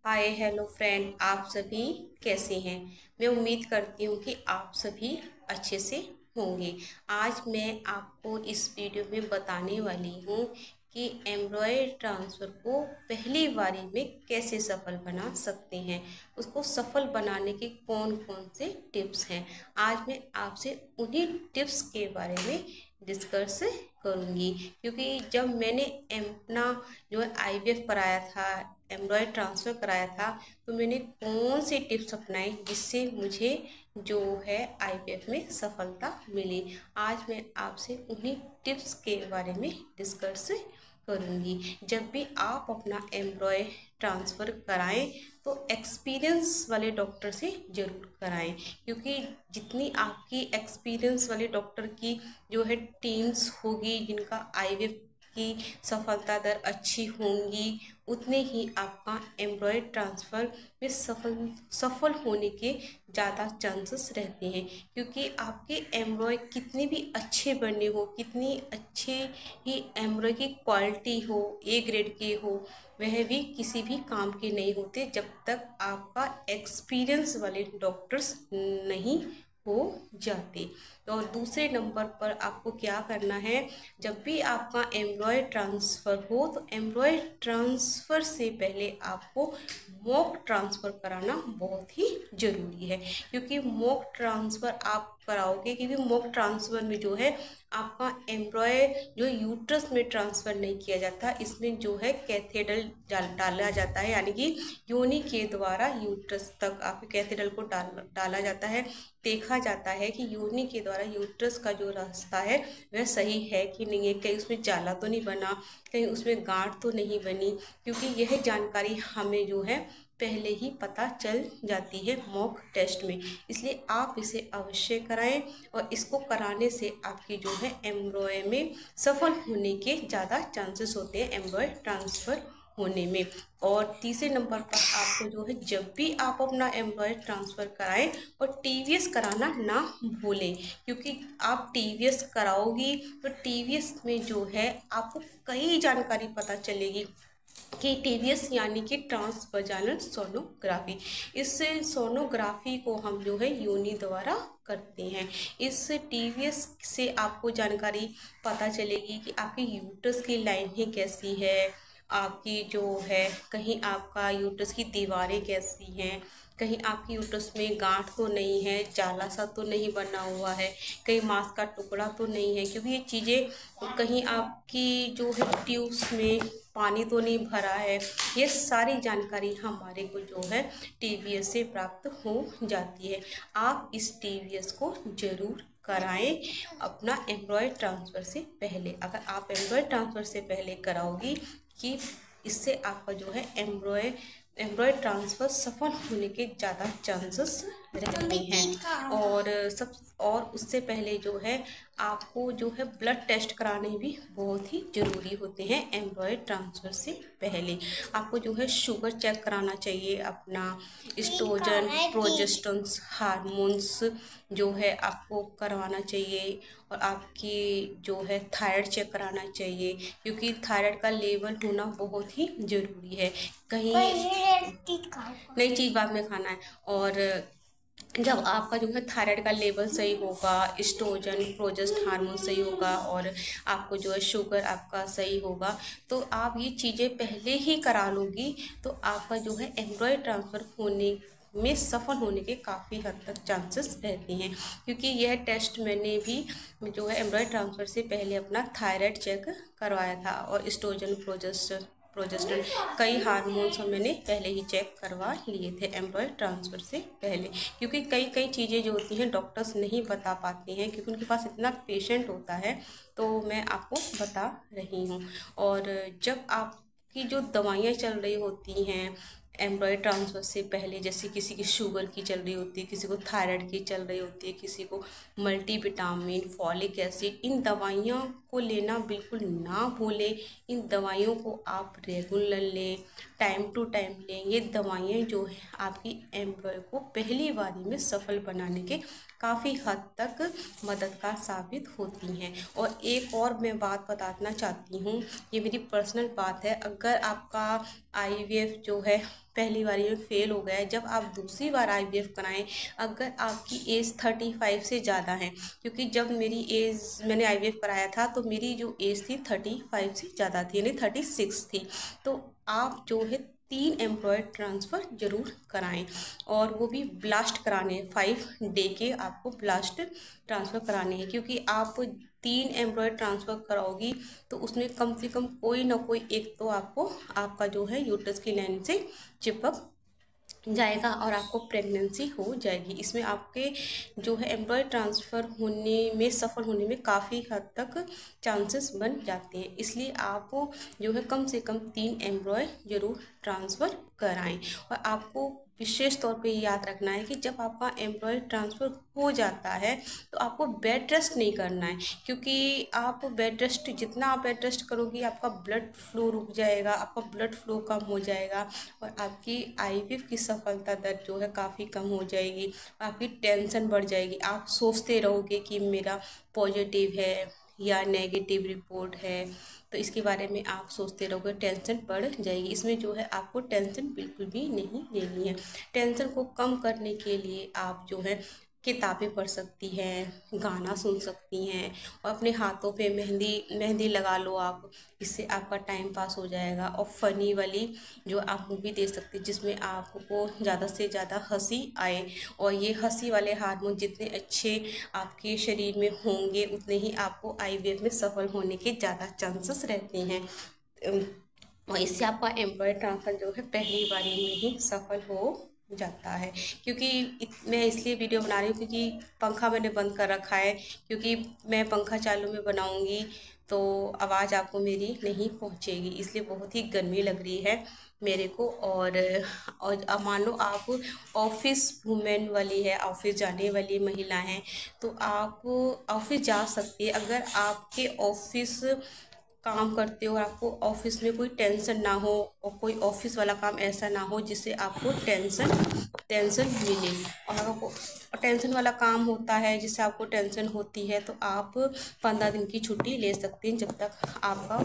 Hi hello friend, आप सभी कैसे हैं। मैं उम्मीद करती हूँ कि आप सभी अच्छे से होंगे। आज मैं आपको इस वीडियो में बताने वाली हूँ कि एम्ब्रॉयडरी ट्रांसफ़र को पहली बारी में कैसे सफल बना सकते हैं। उसको सफल बनाने के कौन कौन से टिप्स हैं, आज मैं आपसे उन्हीं टिप्स के बारे में डिस्कस करूँगी। क्योंकि जब मैंने अपना जो है आईवीएफ कराया था, एम्ब्रॉयडरी ट्रांसफ़र कराया था, तो मैंने कौन से टिप्स अपनाए जिससे मुझे जो है आईवीएफ में सफलता मिली। आज मैं आपसे उन्हीं टिप्स के बारे में डिस्कस करूँगी। जब भी आप अपना एम्ब्रॉयडरी ट्रांसफ़र कराएं तो एक्सपीरियंस वाले डॉक्टर से ज़रूर कराएं, क्योंकि जितनी आपकी एक्सपीरियंस वाले डॉक्टर की जो है टीम्स होगी, जिनका आईवीएफ की सफलता दर अच्छी होंगी, उतने ही आपका एम्ब्रॉयडरी ट्रांसफ़र में सफल होने के ज़्यादा चांसेस रहते हैं। क्योंकि आपके एम्ब्रॉयडरी कितने भी अच्छे बने हो, कितनी अच्छे ही एम्ब्रॉयडरी की क्वालिटी हो, ए ग्रेड के हो, वह भी किसी भी काम के नहीं होते जब तक आपका एक्सपीरियंस वाले डॉक्टर्स नहीं हो जाते। और दूसरे नंबर पर आपको क्या करना है, जब भी आपका एम्ब्रॉयडरी ट्रांसफ़र हो तो एम्ब्रॉयडरी ट्रांसफ़र से पहले आपको मॉक ट्रांसफ़र कराना बहुत ही ज़रूरी है। क्योंकि मॉक ट्रांसफ़र आप कराओगे, क्योंकि मॉक ट्रांसफ़र में जो है आपका एम्ब्रॉयडरी जो यूट्रस में ट्रांसफ़र नहीं किया जाता, इसमें जो है कैथेडल डाला जाता है, यानी कि योनि के द्वारा यूट्रस तक आपके कैथेडल को डाला जाता है। देखा जाता है कि योनि के द्वारा यूट्रस का जो रास्ता है वह सही है कि नहीं है, कहीं उसमें जाला तो नहीं बना, कहीं उसमें गांठ तो नहीं बनी। क्योंकि यह जानकारी हमें जो है पहले ही पता चल जाती है मॉक टेस्ट में, इसलिए आप इसे अवश्य कराएं। और इसको कराने से आपकी जो है एम्ब्रॉयडरी में सफल होने के ज़्यादा चांसेस होते हैं एम्ब्रॉयडरी ट्रांसफ़र होने में। और तीसरे नंबर पर आपको जो है जब भी आप अपना एम्ब्रॉयडरी ट्रांसफ़र कराएं और टीवीएस कराना ना भूलें। क्योंकि आप टीवीएस कराओगी तो टीवीएस में जो है आपको कई जानकारी पता चलेगी कि टीवीएस यानी कि ट्रांस वजाइनल सोनोग्राफी, इस सोनोग्राफी को हम जो है योनि द्वारा करते हैं। इस टीवीएस से आपको जानकारी पता चलेगी कि आपकी यूट्रस की लाइनें कैसी है, आपकी जो है कहीं आपका यूट्रस की दीवारें कैसी हैं, कहीं आपकी यूट्रस में गांठ तो नहीं है, जाला सा तो नहीं बना हुआ है, कहीं मांस का टुकड़ा तो नहीं है। क्योंकि ये चीज़ें, कहीं आपकी जो है ट्यूब्स में पानी तो नहीं भरा है, ये सारी जानकारी हमारे को जो है टीवीएस से प्राप्त हो जाती है। आप इस टीवीएस को जरूर कराएं अपना एम्ब्रॉयडरी ट्रांसफ़र से पहले। अगर आप एम्ब्रॉयडरी ट्रांसफ़र से पहले कराओगी कि इससे आपका जो है एम्ब्रॉयडरी ट्रांसफ़र सफल होने के ज़्यादा चांसेस रहते हैं। और उससे पहले जो है आपको जो है ब्लड टेस्ट कराने भी बहुत ही ज़रूरी होते हैं। एम्ब्रॉयडरी ट्रांसफ़र से पहले आपको जो है शुगर चेक कराना चाहिए, अपना एस्ट्रोजन, प्रोजेस्टेरोन हार्मोन्स जो है आपको करवाना चाहिए। और आपकी जो है थायराइड चेक कराना चाहिए, क्योंकि थायराइड का लेवल होना बहुत ही ज़रूरी है। कहीं नई चीज़ बाद में खाना है। और जब आपका जो है थायराइड का लेवल सही होगा, एस्ट्रोजन प्रोजेस्ट हार्मोन सही होगा, और आपको जो है शुगर आपका सही होगा, तो आप ये चीज़ें पहले ही करा लोगी तो आपका जो है एम्ब्रॉयडरी ट्रांसफ़र होने में सफल होने के काफ़ी हद तक चांसेस रहते हैं। क्योंकि यह टेस्ट मैंने भी जो है एम्ब्रॉयडरी ट्रांसफ़र से पहले अपना थायराइड चेक करवाया था, और एस्ट्रोजन प्रोजेस्टेरोन कई हार्मोन्स मैंने पहले ही चेक करवा लिए थे एम्ब्रॉयडरी ट्रांसफ़र से पहले। क्योंकि कई चीज़ें जो होती हैं डॉक्टर्स नहीं बता पाते हैं, क्योंकि उनके पास इतना पेशेंट होता है, तो मैं आपको बता रही हूँ। और जब आपकी जो दवाइयाँ चल रही होती हैं एम्ब्रॉयडरी ट्रांसफ़र से पहले, जैसे किसी की शुगर की चल रही होती है, किसी को थायराइड की चल रही होती है, किसी को मल्टीविटामिन, फॉलिक एसिड, इन दवाइयों को लेना बिल्कुल ना भूलें। इन दवाइयों को आप रेगुलर लें, टाइम टू टाइम लें। ये दवाइयाँ जो है आपकी एम्ब्रॉयडरी को पहली बारी में सफल बनाने के काफ़ी हद तक मददगार साबित होती हैं। और एक और मैं बात बताना चाहती हूँ, ये मेरी पर्सनल बात है, अगर आपका आईवीएफ जो है पहली बारी में फेल हो गया है, जब आप दूसरी बार IVF कराएं, अगर आपकी एज 35 से ज़्यादा है, क्योंकि जब मेरी एज मैंने IVF कराया था तो मेरी जो एज थी 35 से ज़्यादा थी, यानी 36 थी, तो आप जो है 3 एम्ब्रॉयड ट्रांसफ़र ज़रूर कराएं, और वो भी ब्लास्ट कराने हैं। 5 डे के आपको ब्लास्ट ट्रांसफ़र कराने हैं, क्योंकि आप 3 एम्ब्रॉयड ट्रांसफ़र कराओगी तो उसमें कम से कम कोई ना कोई एक तो आपको आपका जो है यूट्रस की लाइन से चिपक जाएगा और आपको प्रेगनेंसी हो जाएगी। इसमें आपके जो है एम्ब्रॉयड ट्रांसफ़र होने में, सफल होने में काफ़ी हद तक चांसेस बन जाते हैं। इसलिए आप जो है कम से कम 3 एम्ब्रॉयड ज़रूर ट्रांसफ़र कराएं। और आपको विशेष तौर पे याद रखना है कि जब आपका एम्ब्रॉयड ट्रांसफ़र हो जाता है तो आपको बेड रेस्ट नहीं करना है, क्योंकि आप बेड रेस्ट, जितना आप बेड रेस्ट करोगी आपका ब्लड फ्लो रुक जाएगा, आपका ब्लड फ्लो कम हो जाएगा और आपकी IVF की सफलता दर जो है काफ़ी कम हो जाएगी, आपकी टेंशन बढ़ जाएगी। आप सोचते रहोगे कि मेरा पॉजिटिव है या नेगेटिव रिपोर्ट है, तो इसके बारे में आप सोचते रहोगे, टेंशन बढ़ जाएगी। इसमें जो है आपको टेंशन बिल्कुल भी नहीं लेनी है। टेंशन को कम करने के लिए आप जो है किताबें पढ़ सकती हैं, गाना सुन सकती हैं, और अपने हाथों पे मेहंदी लगा लो आप, इससे आपका टाइम पास हो जाएगा। और फ़नी वाली जो आप मूवी देख सकते हैं जिसमें आपको ज़्यादा से ज़्यादा हंसी आए, और ये हंसी वाले हार्मोन जितने अच्छे आपके शरीर में होंगे उतने ही आपको IVF में सफल होने के ज़्यादा चांसेस रहते हैं। और इससे आपका एम्ब्रॉयड ट्रांसफ़र जो है पहली बारी में ही सफल हो जाता है। क्योंकि मैं इसलिए वीडियो बना रही हूँ क्योंकि पंखा मैंने बंद कर रखा है, क्योंकि मैं पंखा चालू में बनाऊँगी तो आवाज़ आपको मेरी नहीं पहुँचेगी, इसलिए बहुत ही गर्मी लग रही है मेरे को। और अब मान लो आप ऑफिस वूमेन वाली है, ऑफिस जाने वाली महिला हैं, तो आप ऑफिस जा सकती है। अगर आपके ऑफिस काम करते हो और आपको ऑफिस में कोई टेंशन ना हो, और कोई ऑफिस वाला काम ऐसा ना हो जिससे आपको टेंशन मिले, और आपको टेंशन वाला काम होता है जिससे आपको टेंशन होती है, तो आप 15 दिन की छुट्टी ले सकते हैं जब तक आपका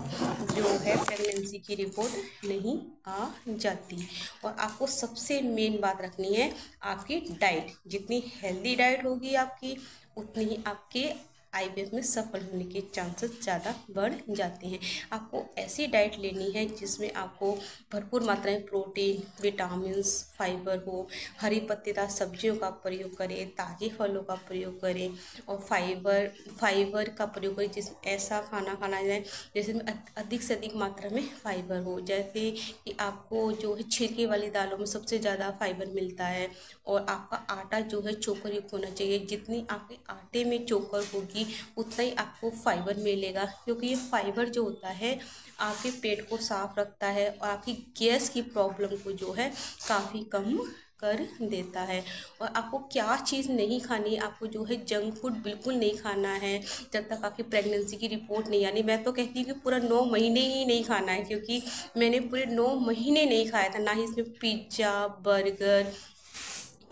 जो है प्रेगनेंसी की रिपोर्ट नहीं आ जाती। और आपको सबसे मेन बात रखनी है आपकी डाइट, जितनी हेल्दी डाइट होगी आपकी उतनी ही आपके IVF में सफल होने के चांसेस ज़्यादा बढ़ जाते हैं। आपको ऐसी डाइट लेनी है जिसमें आपको भरपूर मात्रा में प्रोटीन, विटामिन्स, फाइबर हो, हरी पत्तेदार सब्जियों का प्रयोग करें, ताज़े फलों का प्रयोग करें, और फाइबर का प्रयोग करें। ऐसा खाना खाना जाए जैसे में अधिक से अधिक मात्रा में फाइबर हो, जैसे कि आपको जो है छिलके वाली दालों में सबसे ज़्यादा फाइबर मिलता है। और आपका आटा जो है चोकर युक्त होना चाहिए, जितनी आपके आटे में चोकर होगी उतना ही आपको फाइबर मिलेगा, क्योंकि ये फाइबर जो होता है आपके पेट को साफ रखता है और आपकी गैस की प्रॉब्लम को जो है काफ़ी कम कर देता है। और आपको क्या चीज़ नहीं खानी है, आपको जो है जंक फूड बिल्कुल नहीं खाना है जब तक आपकी प्रेगनेंसी की रिपोर्ट नहीं आनी। मैं तो कहती हूँ कि पूरा 9 महीने ही नहीं खाना है, क्योंकि मैंने पूरे 9 महीने नहीं खाया था, ना ही इसमें पिज़्ज़ा, बर्गर,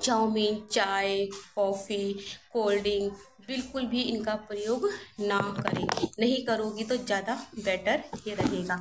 चाउमीन, चाय, कॉफ़ी, कोल्ड ड्रिंक, बिल्कुल भी इनका प्रयोग ना करें। नहीं करोगी तो ज़्यादा बेटर ही रहेगा।